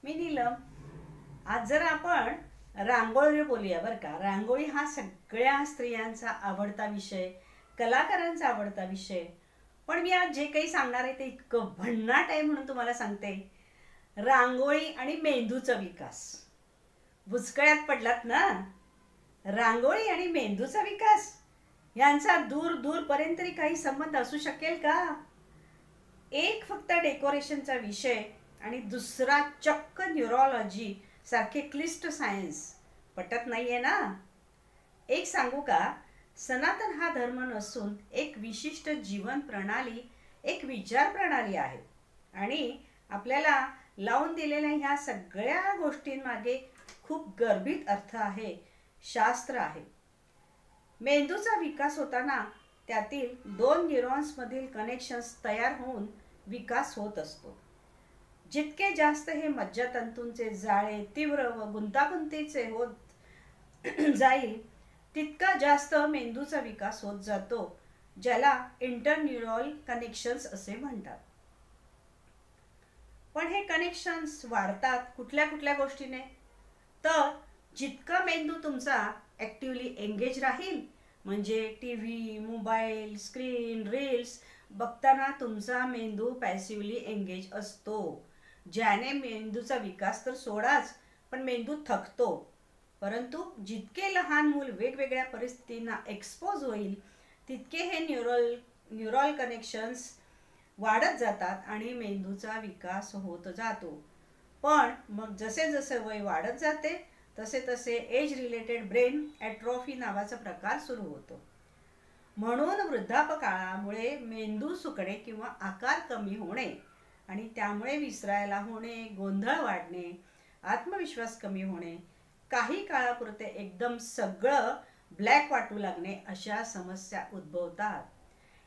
मी नीलम. आज जर आपण रांगोळी बोलूया बरं का. रांगोळी हा सगळ्या स्त्रियांचा आवडता विषय, कलाकारांचा आवडता विषय. पण मी आज जे काही सांगणार आहे ते इतकं भन्नाट आहे म्हणून तुम्हाला सांगते. रांगोळी आणि मेंदूचा विकास. बुचकळ्यात पडलात ना. रांगोळी आणि मेंदूचा विकास यांचा दूर दूरपर्यंत तरी काही संबंध असू शकेल का? एक फक्त डेकोरेशनचा विषय आणि दुसरा चक्क न्यूरोलॉजी सारखे क्लिष्ट सायन्स. पटत नाहीये ना. एक सांगू का, सनातन हा धर्म नसून एक विशिष्ट जीवन प्रणाली, एक विचार प्रणाली आहे. आणि आपल्याला लावून दिलेल्या ह्या सगळ्या गोष्टींमागे खूप गर्भित अर्थ आहे, शास्त्र आहे. मेंदूचा विकास होताना त्यातील दोन न्यूरॉन्स मधील कनेक्शन्स तयार होऊन विकास होत असतो. जितके जास्त हे मज्जातंतूंचे जाळे तीव्र व गुंतागुंतीचे होत जाईल तितका जास्त मेंदूचा विकास होत जातो, ज्याला इंटरन्यूरल कनेक्शन्स असे म्हणतात. पण हे कनेक्शन्स वाढतात कुठल्या कुठल्या गोष्टीने? तर जितका मेंदू तुमचा ॲक्टिव्हली एंगेज राहील, म्हणजे T V, mobile, screen, reels बघताना तुमचा मेंदू पॅसिव्हली एंगेज असतो, ज्याने मेंदूचा विकास तर सोडाच, पण मेंदू थकतो. परंतु जितके लहान मूल वेगवेगळ्या परिस्थितींना एक्सपोज होईल तितके हे न्यूरल कनेक्शन्स वाढत जातात आणि मेंदूचा विकास होत जातो. पण मग जसे जसे वय वाढत जाते तसे तसे एज रिलेटेड ब्रेन ॲट्रॉफी नावाचा प्रकार सुरू होतो. म्हणून वृद्धापकाळामुळे मेंदू सुकणे किंवा आकार कमी होणे आणि त्यामुळे विसरायला होणे, गोंधळ वाढणे, आत्मविश्वास कमी होणे, काही काळापुरते एकदम सगळं ब्लॅक वाटू लागणे अशा समस्या उद्भवतात.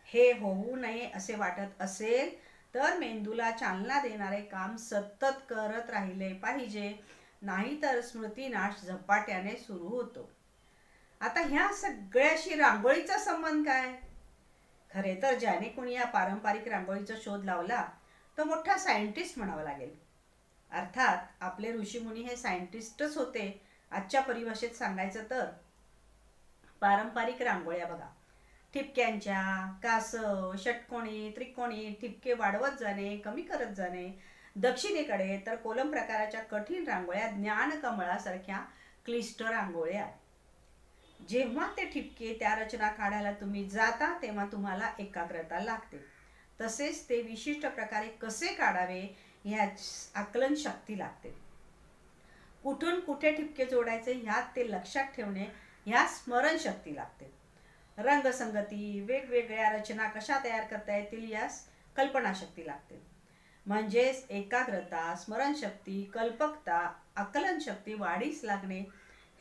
हे होऊ नये असे वाटत असेल तर मेंदूला चालना देणारे काम सतत करत राहिले पाहिजे, नाहीतर स्मृतिनाश झपाट्याने सुरू होतो. आता ह्या सगळ्याशी रांगोळीचा संबंध काय? खरे तर ज्याने कोणी या पारंपरिक रांगोळीचा शोध लावला तो मोठा सायंटिस्ट म्हणावा लागेल. अर्थात आपले ऋषीमुनी हे सायंटिस्टच होते. आजच्या परिभाषेत सांगायचं तर पारंपरिक रांगोळ्या बघा, ठिपक्यांच्या, कासव, षटकोणी, त्रिकोणी ठिपके वाढवत जाणे, कमी करत जाणे. दक्षिणेकडे तर कोलम प्रकाराच्या कठीण रांगोळ्या, ज्ञानकमळासारख्या क्लिष्ट रांगोळ्या. जेव्हा ते ठिपके त्या रचना काढायला तुम्ही जाता तेव्हा तुम्हाला एकाग्रता लागते. तसेच ते विशिष्ट प्रकारे कसे काढावे ह्याची आकलन शक्ती लागते. कुठून कुठे ठिपके जोडायचे ह्यात ते लक्षात ठेवणे ह्या स्मरणशक्ती लागते. रंगसंगती, वेगवेगळ्या रचना कशा तयार करता येतील यास कल्पनाशक्ती लागते. म्हणजेच एकाग्रता, स्मरणशक्ती, कल्पकता, आकलनशक्ती वाढीस लागणे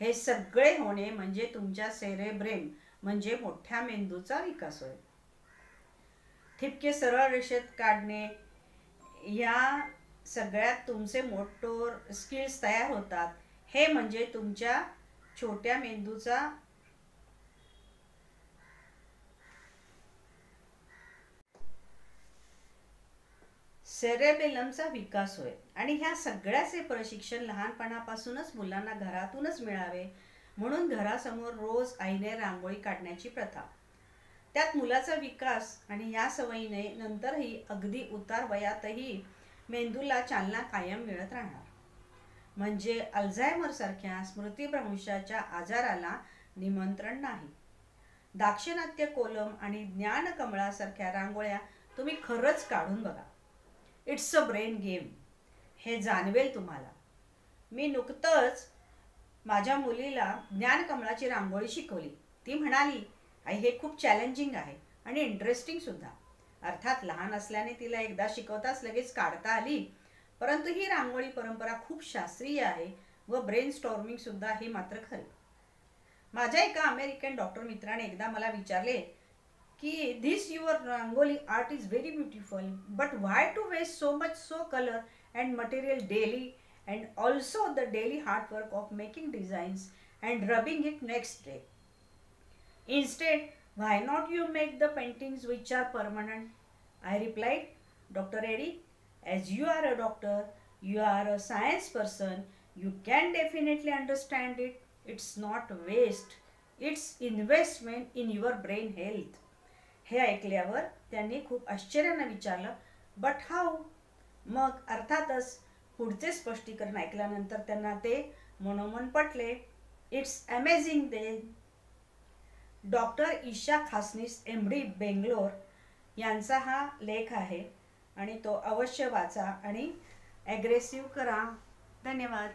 हे सगळे होणे म्हणजे तुमच्या सेरेब्रेम म्हणजे मोठ्या मेंदूचा विकास होय. ठिपके सरळ रेषेत काढणे या सगळ्यात तुमचे मोटोर स्किल्स तयार होतात. हे म्हणजे तुमच्या छोट्या मेंदूचा सेरेबेलमचा विकास होय. आणि ह्या सगळ्याचे प्रशिक्षण लहानपणापासूनच मुलांना घरातूनच मिळावे म्हणून घरासमोर रोज आईने रांगोळी काढण्याची प्रथा. त्यात मुलाचा विकास आणि या सवयीने नंतरही अगदी उतार वयातही मेंदूला चालना कायम मिळत राहणार. म्हणजे अल्झायमर सारख्या स्मृतिभ्रंशाच्या आजाराला निमंत्रण नाही. दाक्षिणात्य कोलम आणि ज्ञानकमळासारख्या रांगोळ्या तुम्ही खरंच काढून बघा. इट्स अ ब्रेन गेम, हे जाणवेल तुम्हाला. मी नुकतंच माझ्या मुलीला ज्ञानकमळाची रांगोळी शिकवली. ती म्हणाली, आई हे खूप चॅलेंजिंग आहे आणि इंटरेस्टिंग सुद्धा. अर्थात लहान असल्याने तिला एकदा शिकवताच लगेच काढता आली, परंतु ही रांगोळी परंपरा खूप शास्त्रीय आहे व ब्रेन स्टॉर्मिंग सुद्धा हे मात्र खरे. माझ्या एका अमेरिकन डॉक्टर मित्राने एकदा मला विचारले की this your rangoli art is very beautiful, but why to waste so much so colour and material daily and also the daily hard work of making designs and rubbing it next day. Instead, why not you make the paintings which are permanent? I replied, Dr. Eddy, as you are a doctor, You are a science person. You can definitely understand it. It's not waste. It's investment in your brain health. हे ऐकल्यावर त्यांनी खूप आश्चर्यानं विचारलं, but how? मग अर्थातच पुढचे स्पष्टीकरण ऐकल्यानंतर त्यांना ते मनोमन पटले. It's amazing they. Doctor Isha Khasnis MD Bangalore यांचा हा लेख आहे आणि तो अवश्य वाचा आणि ॲग्रेसिव्ह करा. धन्यवाद.